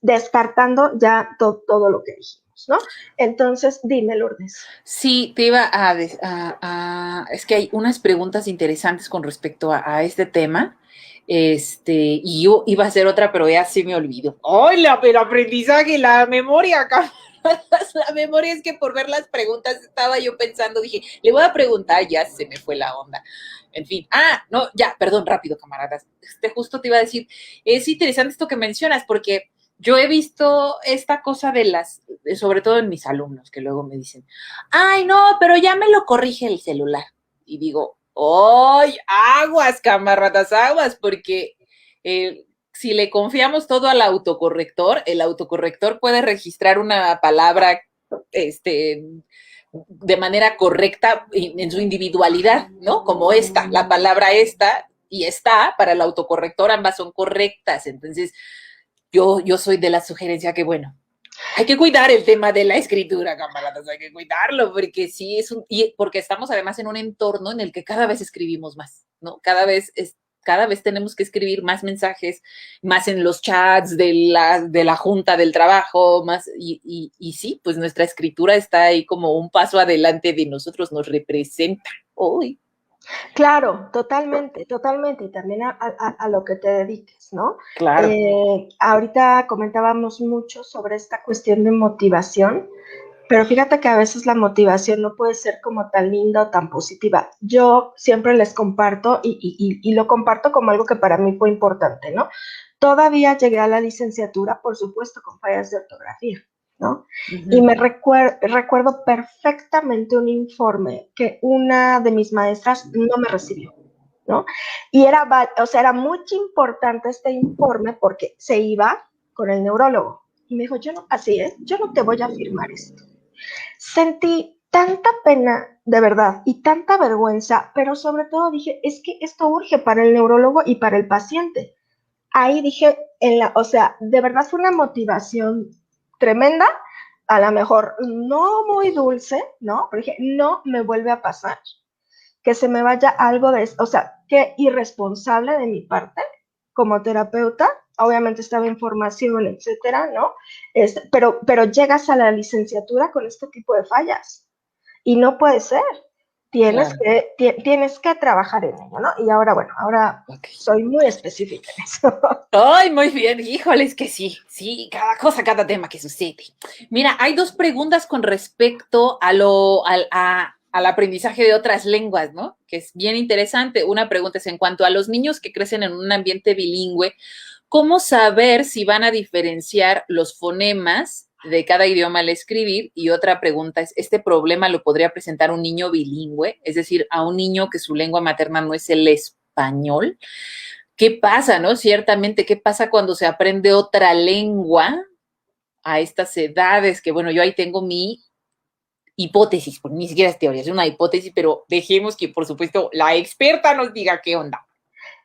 descartando ya todo lo que dijimos, ¿no? Entonces, dime, Lourdes. Sí, te iba es que hay unas preguntas interesantes con respecto a este tema. Y yo iba a hacer otra, pero ya se me olvidó. ¡Hola! Pero aprendizaje, la memoria, la memoria es que por ver las preguntas estaba yo pensando, dije, le voy a preguntar, ya se me fue la onda. En fin, no, ya, perdón, rápido, camaradas. Justo te iba a decir, es interesante esto que mencionas, porque yo he visto esta cosa sobre todo en mis alumnos, que luego me dicen, ay, no, pero ya me lo corrige el celular. Y digo, ¡ay, aguas, camaradas, aguas! Porque si le confiamos todo al autocorrector, el autocorrector puede registrar una palabra, de manera correcta en su individualidad, ¿no? Como la palabra esta y está, para el autocorrector ambas son correctas. Entonces, yo soy de la sugerencia que, bueno, hay que cuidar el tema de la escritura, camaradas, hay que cuidarlo, porque sí y porque estamos además en un entorno en el que cada vez escribimos más, ¿no? Cada vez tenemos que escribir más mensajes, más en los chats de la junta del trabajo, más, y sí, pues nuestra escritura está ahí como un paso adelante de nosotros, nos representa. Uy. Claro, totalmente, totalmente, y también a lo que te dediques, ¿no? Claro. Ahorita comentábamos mucho sobre esta cuestión de motivación, pero fíjate que a veces la motivación no puede ser como tan linda o tan positiva. Yo siempre les comparto y lo comparto como algo que para mí fue importante, ¿no? Todavía llegué a la licenciatura, por supuesto, con fallas de ortografía, ¿no? Y me recuerdo perfectamente un informe que una de mis maestras no me recibió, ¿no? Y era muy importante este informe porque se iba con el neurólogo. Y me dijo, yo no, así es, yo no te voy a firmar esto. Sentí tanta pena, de verdad, y tanta vergüenza, pero sobre todo dije, es que esto urge para el neurólogo y para el paciente. Ahí dije, o sea, de verdad fue una motivación tremenda, a lo mejor no muy dulce, ¿no? Pero dije, no me vuelve a pasar que se me vaya algo de esto, o sea, qué irresponsable de mi parte como terapeuta, obviamente estaba en formación, etcétera, ¿no? Pero llegas a la licenciatura con este tipo de fallas y no puede ser. Tienes, Claro. tienes que trabajar en ello, ¿no? Y ahora, bueno, ahora Okay. soy muy específica en eso. Ay, muy bien, híjoles que sí, cada cosa, cada tema que sucede. Mira, hay dos preguntas con respecto al aprendizaje de otras lenguas, ¿no? Que es bien interesante. Una pregunta es en cuanto a los niños que crecen en un ambiente bilingüe, ¿cómo saber si van a diferenciar los fonemas de cada idioma al escribir? Y otra pregunta es, ¿este problema lo podría presentar un niño bilingüe? Es decir, a un niño que su lengua materna no es el español. ¿Qué pasa, no? Ciertamente, ¿qué pasa cuando se aprende otra lengua a estas edades? Que bueno, yo ahí tengo mi hipótesis, porque ni siquiera es teoría, es una hipótesis, pero dejemos que, por supuesto, la experta nos diga qué onda.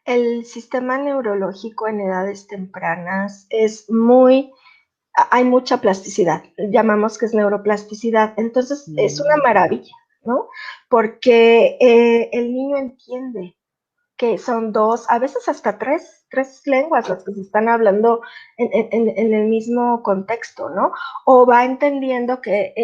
El sistema neurológico en edades tempranas hay mucha plasticidad, llamamos que es neuroplasticidad, entonces es una maravilla, ¿no? Porque el niño entiende que son dos, a veces hasta tres lenguas las que se están hablando en el mismo contexto, ¿no? O va entendiendo que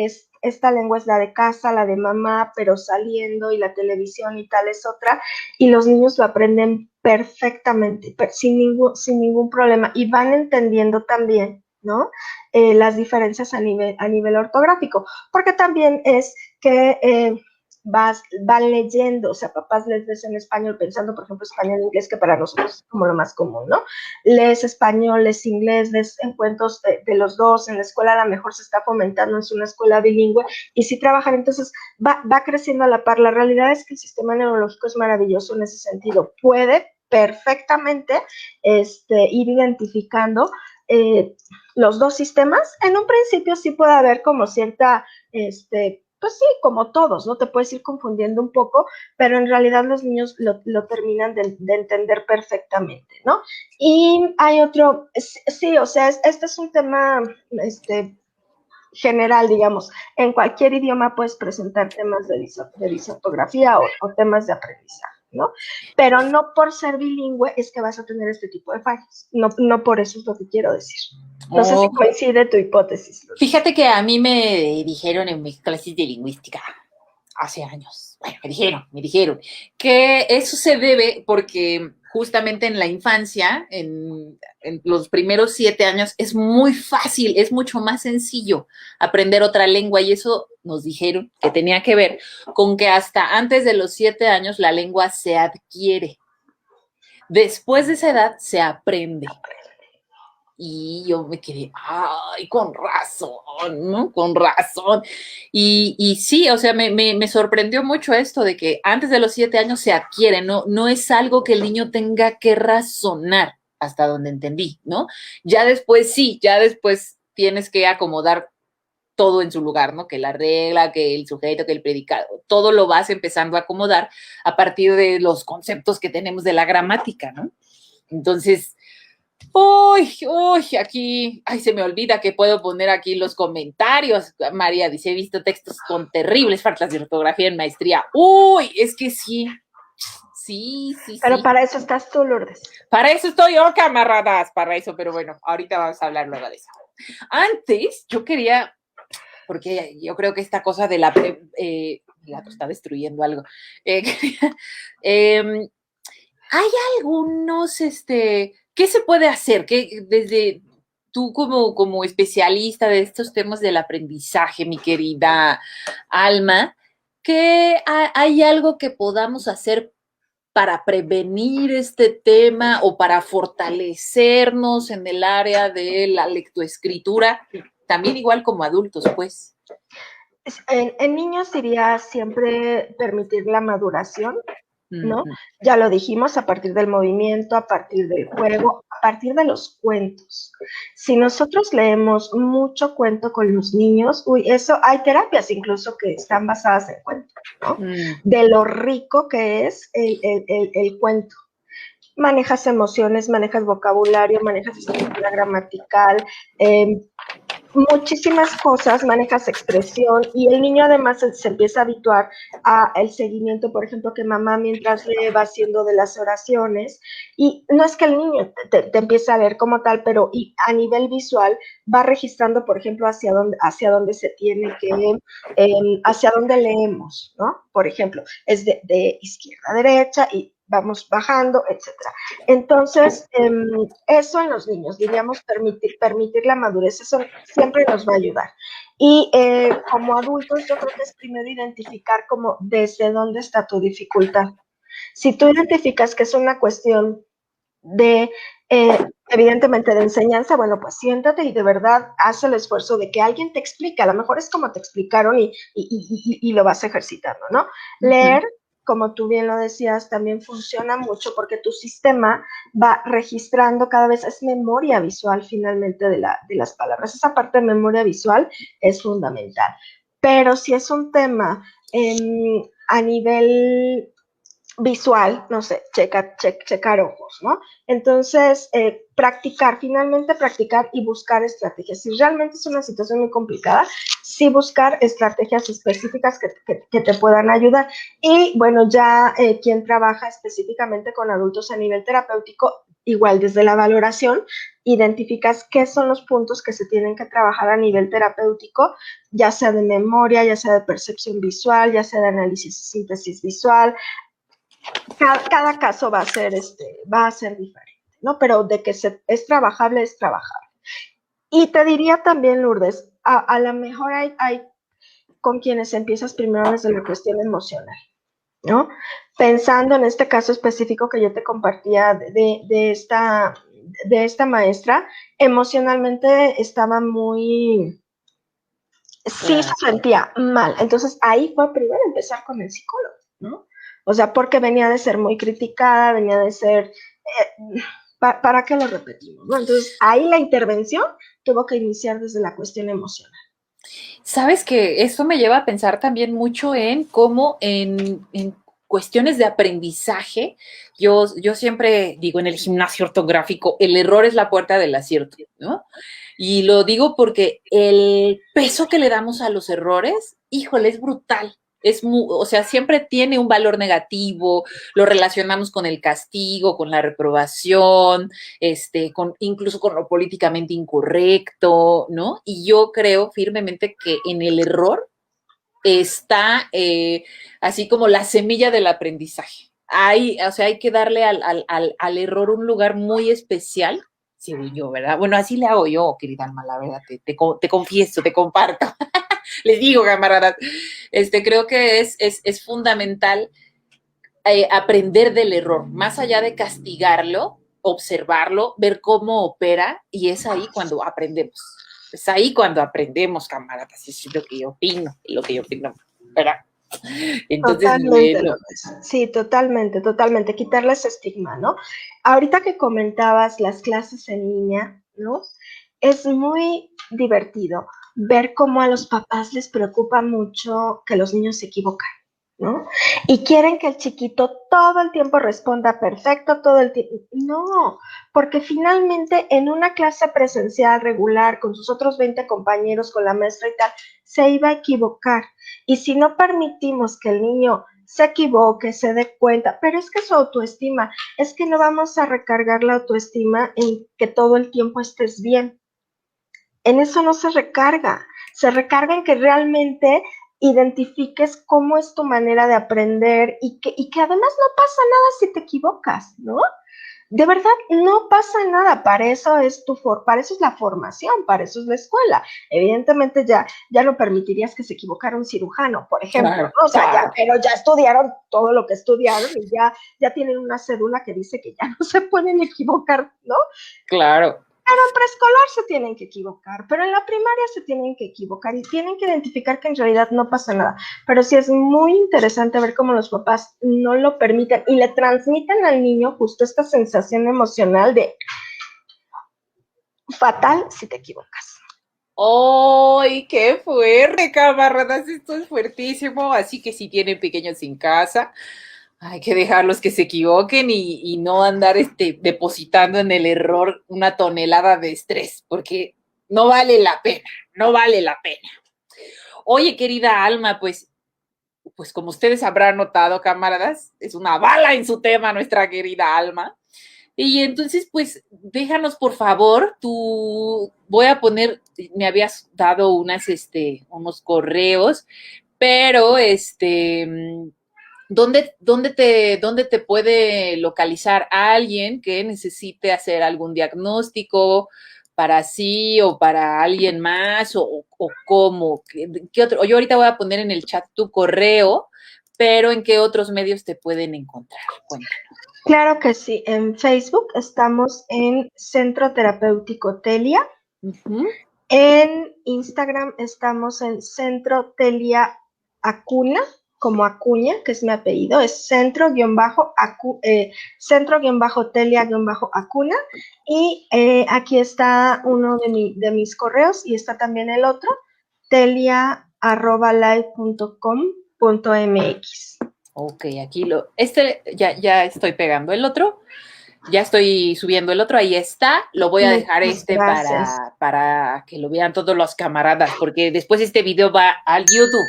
esta lengua es la de casa, la de mamá, pero saliendo y la televisión y tal es otra, y los niños lo aprenden perfectamente, sin ningún problema, y van entendiendo también, ¿no? Las diferencias a nivel ortográfico, porque también es que van leyendo, o sea, papás les ves en español, pensando, por ejemplo, español e inglés, que para nosotros es como lo más común, ¿no? Lees español, lees inglés, lees encuentros de los dos, en la escuela a lo mejor se está fomentando, es una escuela bilingüe, y sí trabajan, entonces va creciendo a la par. La realidad es que el sistema neurológico es maravilloso en ese sentido, puede perfectamente ir identificando los dos sistemas. En un principio sí puede haber como cierta, pues sí, como todos, ¿no? Te puedes ir confundiendo un poco, pero en realidad los niños lo terminan de entender perfectamente, ¿no? Y hay otro, sí, o sea, este es un tema, general, digamos. En cualquier idioma puedes presentar temas de disortografía o temas de aprendizaje, ¿no? Pero no por ser bilingüe es que vas a tener este tipo de fallos. No por eso es lo que quiero decir. No sé si coincide tu hipótesis, Lourdes. Fíjate que a mí me dijeron en mis clases de lingüística hace años, bueno, me dijeron que eso se debe porque justamente en la infancia, en los primeros 7 años, es muy fácil, es mucho más sencillo aprender otra lengua y eso nos dijeron que tenía que ver con que hasta antes de los 7 años la lengua se adquiere. Después de esa edad se aprende. Y yo me quedé, ay, con razón, ¿no? Con razón. Y sí, o sea, me sorprendió mucho esto de que antes de los 7 años se adquiere, no es algo que el niño tenga que razonar, hasta donde entendí, ¿no? Ya después sí, ya después tienes que acomodar todo en su lugar, ¿no? Que la regla, que el sujeto, que el predicado, todo lo vas empezando a acomodar a partir de los conceptos que tenemos de la gramática, ¿no? Entonces, uy, aquí, ay, se me olvida que puedo poner aquí los comentarios. María dice, he visto textos con terribles faltas de ortografía en maestría. Uy, es que sí. Pero para eso estás tú, Lourdes. Para eso estoy yo, camaradas, para eso, pero bueno, ahorita vamos a hablar luego de eso. Antes, yo quería, porque yo creo que esta cosa de la... mi gato está destruyendo algo. Hay algunos, ¿qué se puede hacer? ¿Qué, desde tú como especialista de estos temas del aprendizaje, mi querida Alma, ¿qué hay algo que podamos hacer para prevenir este tema o para fortalecernos en el área de la lectoescritura? También igual como adultos, pues. En niños diría siempre permitir la maduración, ¿no? Ya lo dijimos, a partir del movimiento, a partir del juego, a partir de los cuentos. Si nosotros leemos mucho cuento con los niños, eso, hay terapias incluso que están basadas en cuento, ¿no? De lo rico que es el cuento. Manejas emociones, manejas vocabulario, manejas estructura gramatical, muchísimas cosas, manejas expresión y el niño además se empieza a habituar a el seguimiento, por ejemplo, que mamá mientras le va haciendo de las oraciones y no es que el niño te empiece a leer como tal, pero a nivel visual va registrando, por ejemplo, hacia dónde se tiene que, hacia dónde leemos, ¿no? Por ejemplo, es de izquierda a derecha y vamos bajando, etcétera. Entonces, eso en los niños, diríamos, permitir la madurez, eso siempre nos va a ayudar. Y como adultos, yo creo que es primero identificar como desde dónde está tu dificultad. Si tú identificas que es una cuestión de, evidentemente, de enseñanza, bueno, pues siéntate y de verdad haz el esfuerzo de que alguien te explique, a lo mejor es como te explicaron y lo vas ejercitando, ¿no? Leer, como tú bien lo decías, también funciona mucho porque tu sistema va registrando cada vez, es memoria visual finalmente de las palabras. Esa parte de memoria visual es fundamental. Pero si es un tema a nivel visual, no sé, checar ojos, ¿no? Entonces, finalmente practicar y buscar estrategias. Si realmente es una situación muy complicada, sí buscar estrategias específicas que te puedan ayudar. Y bueno, ya quien trabaja específicamente con adultos a nivel terapéutico, igual desde la valoración, identificas qué son los puntos que se tienen que trabajar a nivel terapéutico, ya sea de memoria, ya sea de percepción visual, ya sea de análisis y síntesis visual. Cada caso va a ser diferente, ¿no? Pero de que es trabajable, es trabajable. Y te diría también, Lourdes, a lo mejor hay con quienes empiezas primero desde la cuestión emocional, ¿no? Pensando en este caso específico que yo te compartía de esta maestra, emocionalmente estaba muy, sí se sentía mal. Entonces ahí fue primero empezar con el psicólogo, ¿no? O sea, porque venía de ser muy criticada, venía de ser, ¿para qué lo repetimos? ¿No? Entonces ahí la intervención tuvo que iniciar desde la cuestión emocional. Sabes que esto me lleva a pensar también mucho en cómo en cuestiones de aprendizaje, yo siempre digo en el gimnasio ortográfico, el error es la puerta del acierto, ¿no? Y lo digo porque el peso que le damos a los errores, híjole, es brutal. O sea, siempre tiene un valor negativo, lo relacionamos con el castigo, con la reprobación, incluso con lo políticamente incorrecto, ¿no? Y yo creo firmemente que en el error está así como la semilla del aprendizaje. O sea, hay que darle al error un lugar muy especial, según yo, ¿verdad? Bueno, así le hago yo, querida Alma, la verdad, te confieso, te comparto. Les digo, camaradas, creo que es fundamental aprender del error, más allá de castigarlo, observarlo, ver cómo opera, y es ahí cuando aprendemos. Es ahí cuando aprendemos, camaradas, eso es lo que yo opino, ¿verdad? Entonces, Totalmente, bueno. sí, totalmente, totalmente, quitarle ese estigma, ¿no? Ahorita que comentabas las clases en línea, ¿no? Es muy divertido ver cómo a los papás les preocupa mucho que los niños se equivocan, ¿no? Y quieren que el chiquito todo el tiempo responda perfecto, todo el tiempo. No, porque finalmente en una clase presencial regular con sus otros 20 compañeros, con la maestra y tal, se iba a equivocar. Y si no permitimos que el niño se equivoque, se dé cuenta, pero es que su autoestima, es que no vamos a recargar la autoestima en que todo el tiempo estés bien. En eso no se recarga en que realmente identifiques cómo es tu manera de aprender y que además no pasa nada si te equivocas, ¿no? De verdad, no pasa nada, para eso es la formación, para eso es la escuela. Evidentemente ya no permitirías que se equivocara un cirujano, por ejemplo, Claro, ¿no? O sea, claro. pero ya estudiaron todo lo que estudiaron y ya tienen una cédula que dice que ya no se pueden equivocar, ¿no? Claro. Pero en preescolar se tienen que equivocar, pero en la primaria se tienen que equivocar y tienen que identificar que en realidad no pasa nada. Pero sí es muy interesante ver cómo los papás no lo permiten y le transmiten al niño justo esta sensación emocional de fatal si te equivocas. ¡Ay, qué fuerte, camaradas! Esto es fuertísimo. Así que si tienen pequeños en casa, hay que dejarlos que se equivoquen y no andar depositando en el error una tonelada de estrés, porque no vale la pena, no vale la pena. Oye, querida Alma, pues como ustedes habrán notado, camaradas, es una bala en su tema nuestra querida Alma. Y entonces, pues, déjanos, por favor, voy a poner, me habías dado unos correos, pero, ¿dónde te puede localizar alguien que necesite hacer algún diagnóstico para sí o para alguien más o cómo? ¿Qué otro? Yo ahorita voy a poner en el chat tu correo, pero ¿en qué otros medios te pueden encontrar? Cuéntanos. Claro que sí, en Facebook estamos en Centro Terapéutico Telia, en Instagram estamos en Centro Telia Acuna, como Acuña, que es mi apellido, es centro-telia-acuna, y aquí está uno de mis correos y está también el otro, telia@live.com.mx. Ok, aquí ya estoy pegando el otro, ya estoy subiendo el otro, ahí está, lo voy a dejar Muchas gracias. para que lo vean todos los camaradas, porque después este video va al YouTube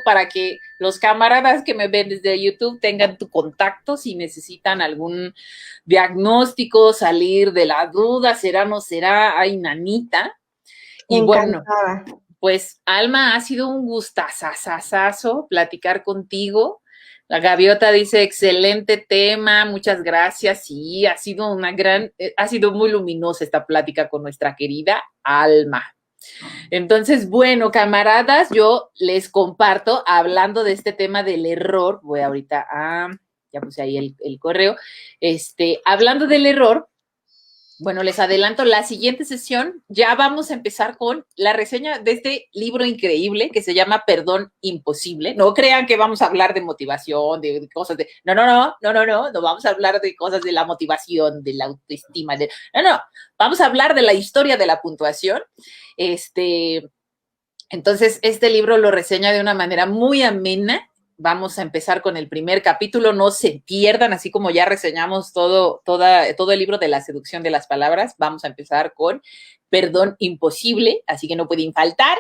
para que los camaradas que me ven desde YouTube tengan tu contacto si necesitan algún diagnóstico, salir de la duda, será, no será, ay, nanita. Y bueno, Encantada. pues Alma, ha sido un gustazazazazo platicar contigo. La Gaviota dice, excelente tema, muchas gracias. Sí, ha sido ha sido muy luminosa esta plática con nuestra querida Alma. Entonces, bueno, camaradas, yo les comparto, hablando de este tema del error, voy ahorita a, ya puse ahí el correo, hablando del error, bueno, les adelanto, la siguiente sesión ya vamos a empezar con la reseña de este libro increíble que se llama Perdón Imposible. No crean que vamos a hablar de motivación, de cosas de... No vamos a hablar de cosas de la motivación, de la autoestima, no, vamos a hablar de la historia de la puntuación. Entonces, este libro lo reseña de una manera muy amena. Vamos a empezar con el primer capítulo, no se pierdan, así como ya reseñamos todo el libro de la seducción de las palabras, vamos a empezar con Perdón Imposible, así que no pueden faltar.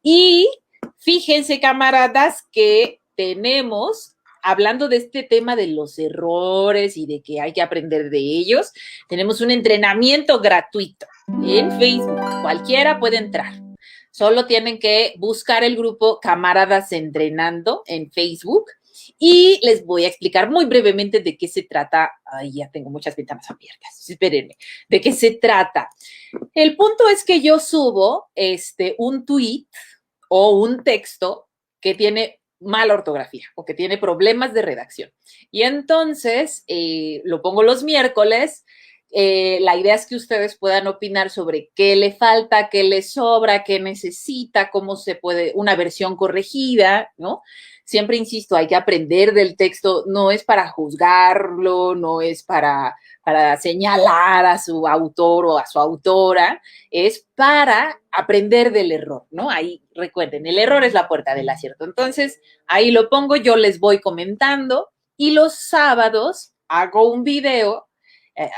Y fíjense, camaradas, que tenemos, hablando de este tema de los errores y de que hay que aprender de ellos, tenemos un entrenamiento gratuito en Facebook, cualquiera puede entrar. Solo tienen que buscar el grupo Camaradas Entrenando en Facebook y les voy a explicar muy brevemente de qué se trata. Ay, ya tengo muchas ventanas abiertas, espérenme. ¿De qué se trata? El punto es que yo subo un tweet o un texto que tiene mala ortografía o que tiene problemas de redacción. Y entonces lo pongo los miércoles. La idea es que ustedes puedan opinar sobre qué le falta, qué le sobra, qué necesita, cómo se puede, una versión corregida, ¿no? Siempre insisto, hay que aprender del texto, no es para juzgarlo, no es para señalar a su autor o a su autora, es para aprender del error, ¿no? Ahí recuerden, el error es la puerta del acierto. Entonces, ahí lo pongo, yo les voy comentando y los sábados hago un video,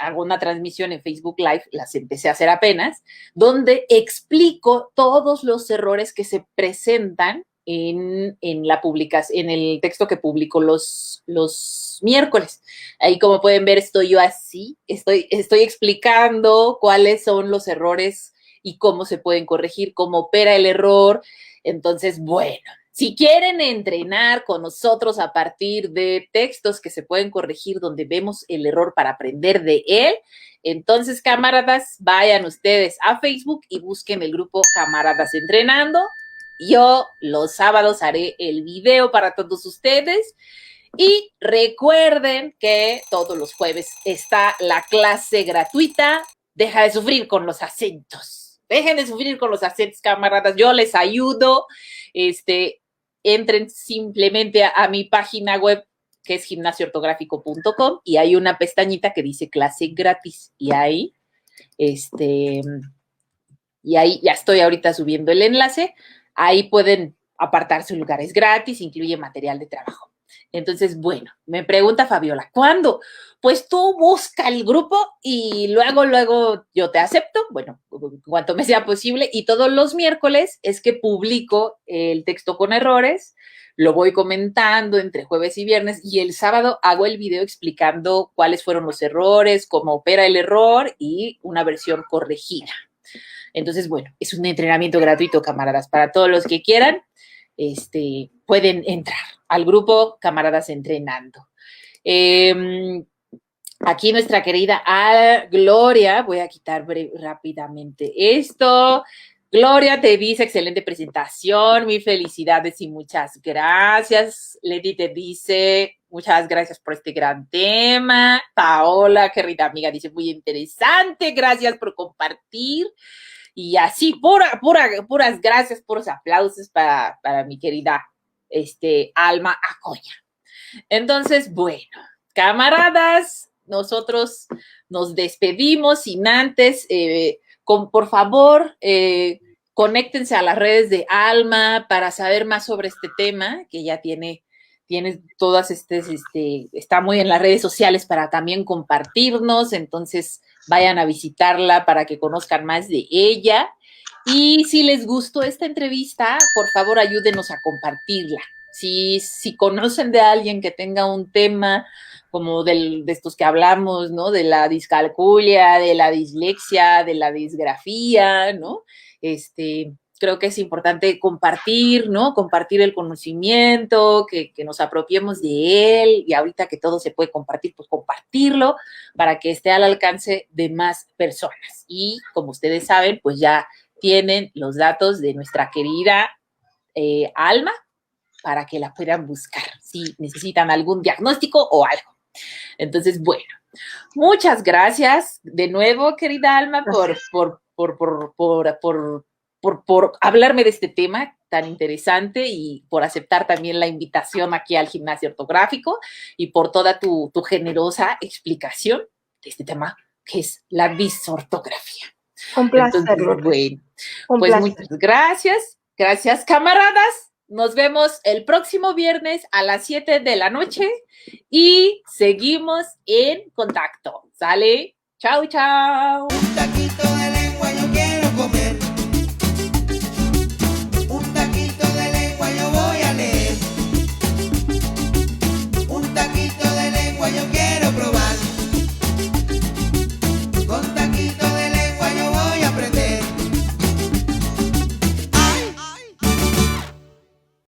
hago una transmisión en Facebook Live, las empecé a hacer apenas, donde explico todos los errores que se presentan en la publicación, en el texto que publico los miércoles. Ahí, como pueden ver, estoy yo así, estoy explicando cuáles son los errores y cómo se pueden corregir, cómo opera el error. Entonces, bueno, si quieren entrenar con nosotros a partir de textos que se pueden corregir donde vemos el error para aprender de él, entonces, camaradas, vayan ustedes a Facebook y busquen el grupo Camaradas Entrenando. Yo los sábados haré el video para todos ustedes. Y recuerden que todos los jueves está la clase gratuita. Deja de sufrir con los acentos. Dejen de sufrir con los acentos, camaradas. Yo les ayudo. Entren simplemente a mi página web, que es gimnasioortográfico.com, y hay una pestañita que dice clase gratis. Y ahí ya estoy ahorita subiendo el enlace. Ahí pueden apartar su lugar. Es gratis, incluye material de trabajo. Entonces, bueno, me pregunta Fabiola, ¿cuándo? Pues tú busca el grupo y luego yo te acepto, bueno, cuanto me sea posible, y todos los miércoles es que publico el texto con errores, lo voy comentando entre jueves y viernes, y el sábado hago el video explicando cuáles fueron los errores, cómo opera el error y una versión corregida. Entonces, bueno, es un entrenamiento gratuito, camaradas, para todos los que quieran. Pueden entrar al grupo Camaradas Entrenando. Aquí nuestra querida Gloria, voy a quitar rápidamente esto. Gloria te dice, excelente presentación, mil felicidades y muchas gracias. Leti te dice, muchas gracias por este gran tema. Paola, querida amiga, dice, muy interesante, gracias por compartir. Y así, puras gracias, puros aplausos para mi querida Alma Acoña. Entonces, bueno, camaradas, nosotros nos despedimos sin antes, por favor, conéctense a las redes de Alma para saber más sobre este tema, que ya tiene todas está muy en las redes sociales para también compartirnos, entonces vayan a visitarla para que conozcan más de ella. Y si les gustó esta entrevista, por favor ayúdenos a compartirla. Si conocen de alguien que tenga un tema como de estos que hablamos, ¿no? De la discalculia, de la dislexia, de la disgrafía, ¿no? Creo que es importante compartir, ¿no? Compartir el conocimiento, que nos apropiemos de él, y ahorita que todo se puede compartir, pues compartirlo para que esté al alcance de más personas. Y como ustedes saben, pues ya tienen los datos de nuestra querida Alma para que la puedan buscar si necesitan algún diagnóstico o algo. Entonces, bueno, muchas gracias de nuevo, querida Alma, por hablarme de este tema tan interesante y por aceptar también la invitación aquí al gimnasio ortográfico y por toda tu generosa explicación de este tema que es la disortografía. Un placer. Entonces, bueno, pues placer. Muchas gracias. Gracias, camaradas. Nos vemos el próximo viernes a las 7 de la noche y seguimos en contacto. ¿Sale? Chao, chao.